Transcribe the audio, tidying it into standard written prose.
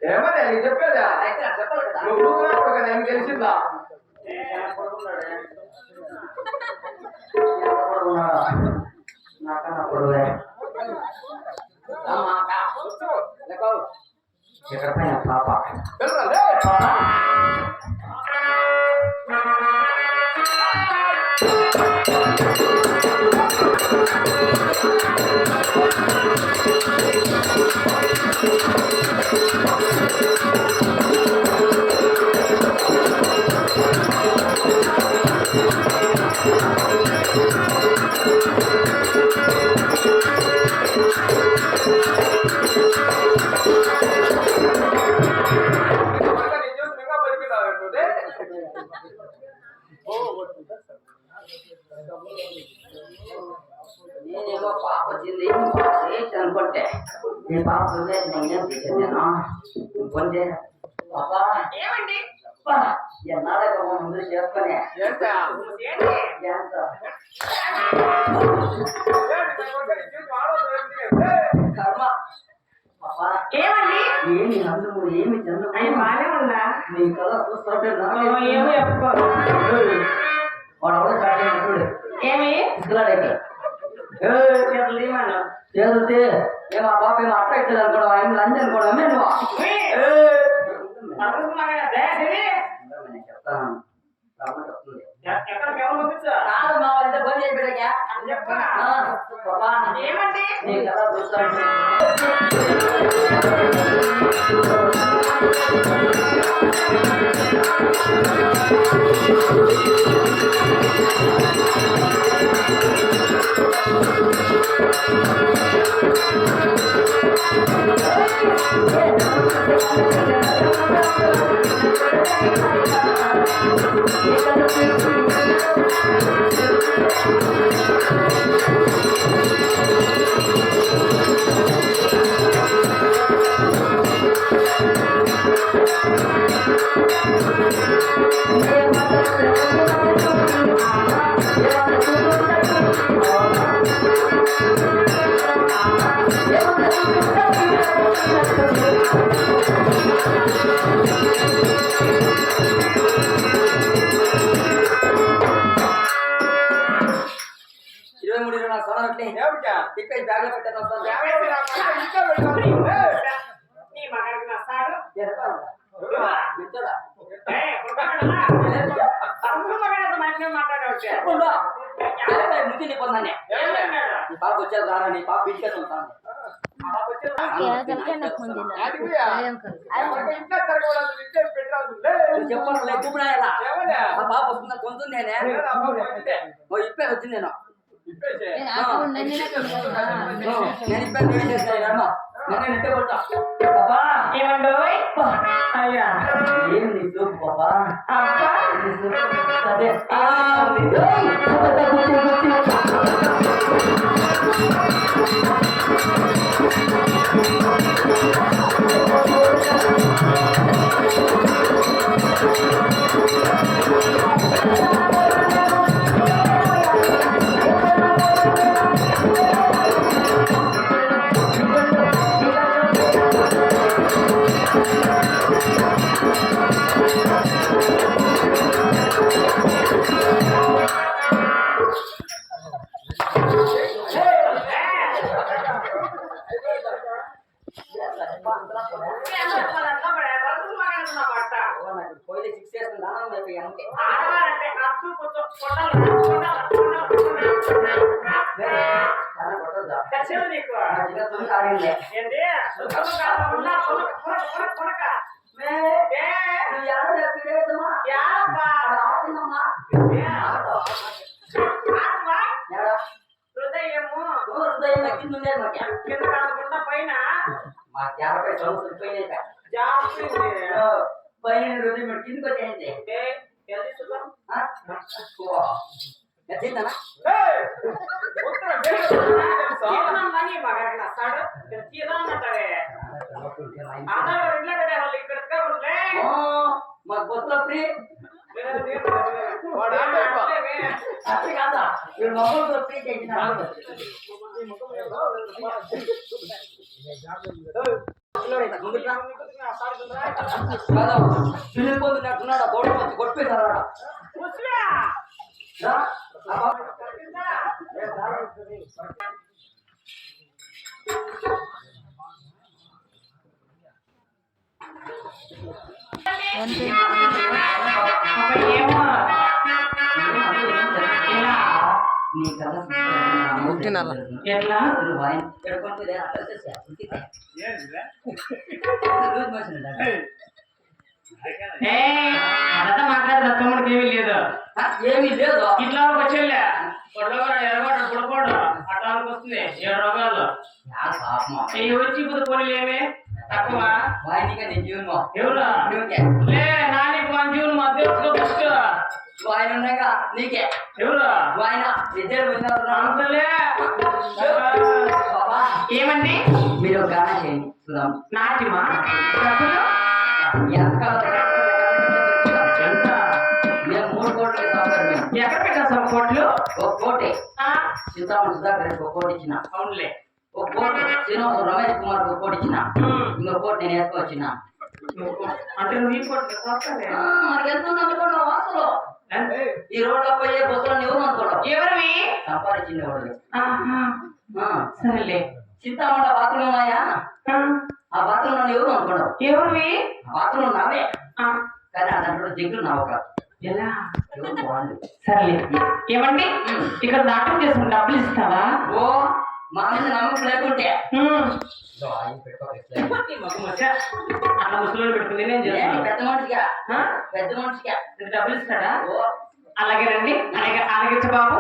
ఏమన్నా చెప్పేదా నువ్వు కదా ఏమి తెలిసిందా ఎక్కడ పాప నేనేమో పాప వచ్చింది అనుకుంటే నీ పాప నేనేం చేసేది కొంటే పాప ఏమండి ఎన్నాళ్ళ ముందు చేసుకునే కర్మ పాప ఏమండి ఏమి అందుకు ఏమి చందు బానే ఉందా నీ కళ చూస్తుంటే ఏమో చెప్పు వాడు ఎవడో చూడు ఏమి ఇసుకులాడైతే చేరుతే ఏమో ఆ పాప ఏమో అట్ట ఇట్టదు అనుకోవడం ఏమి లంచ్ అనుకోవడం నువ్వు చెప్తాను బంద్ ఏమండి నీ కదా చూస్తాను ఇక్కడ బ్యాగ్ లో పెట్టాను నీ పాప వచ్చేది రారా నీ పాప బిడ్డ ఉంటాను చెప్పాలి చూపుడాయలా ఆ పాప వస్తుందా కొంచెం నేనే ఇప్పే వచ్చింది నేను ఇప్పే చేస్తాను నెట్టే కొట్టా ఏమండో అయ్యా ఏం నీ చూపు పాపా అదే నాకు పోయి 6 ఇయర్స్ దానం చెప్పి అంతే ఆడవారంటే అత్తు కొంచెం చాలా కొట్టదా తెచ్చేది నీకు ఇంకా తుని ఆడిందే ఏంటి కొనక నువ్వు ఎవరు చెప్పేదమ్మా యారప్పా ఆడుతుందమ్మా హృదయము హృదయం తగ్గింది మాకు కింద కాకుండా పైన మా 50 సంవత్సరాలు పోయినాక జాబ్ పైన హృదయం కిందకి వచ్చేయండి వచ్చిందనా మనీ మగ సాడు తీదామంటారే ఆధార్ ఇంట్లో పెట్టే వాళ్ళు ఇక్కడ మాకు బొత్తులో ఫ్రీ అట్లా కాదా వీళ్ళు మొబైల్ ఫ్రీ చేసిన పిల్లలు గోడ కొట్టిపోయినారా ఎట్లా అదంతా మాట్లాడదు తమ్ముడికి ఏమీ లేదు ఏమీ లేదు ఇట్లా వచ్చేలే ఎరగొట్ట పుడకోడు అట్లా వస్తుంది 7 రోగాలు వచ్చి ఇప్పుడు పోనీ ఏమి తక్కువ ఎవరు లే నానికి మన జీవనం మా తెలుసుకో ఫస్ట్ ఆయన ఉన్నాగా నీకే ఎవరు ఆయన ఇద్దరు అంతలే ఏమండి మీరు ఒక గాన చేయండి చూద్దాం నాట్యమా ఎంత ఎంత మేము 3 కోట్లు ఇస్తాం మేము ఎక్కడ పెట్టాం కోట్లు ఒక కోటి సీతారామ సుధాకర్ ఒక కోటి ఇచ్చిన అవునులే ఒక కోటి శ్రీనివాస రమేష్ కుమార్ ఒక కోటి ఇచ్చిన ఇంకో కోటి నేను వేసుకొచ్చిన అంటే నువ్వు ఈ కోట్లు మనకి ఎంత ఉంది అనుకోండి వాసులు ఈ రోడ్లో పోయే బస్సులను ఎవరు అనుకోవడం ఎవరివి సంపాదించింది వాళ్ళు సరేలే చింతామండ బాత్రూమ్ ఉన్నాయా ఆ బాత్రూమ్ నన్ను ఎవరు అనుకోవడం ఎవరివి బాత్రూమ్ నావే కానీ ఆ దాంట్లో జిగ్గులు నావు కాదు ఎలా ఎవరు వాళ్ళు సరేలే ఏమండి ఇక్కడ నాటకం చేసుకుని డబ్బులు ఇస్తావా ఓ మా మీద నమ్మకం లేకుంటే అట్లా ముసలి పెట్టుకుని నేను చేస్తాను పెద్ద మనిషిగా డబ్బులు ఇస్తాడా అలాగే రండి అలాగే బాబు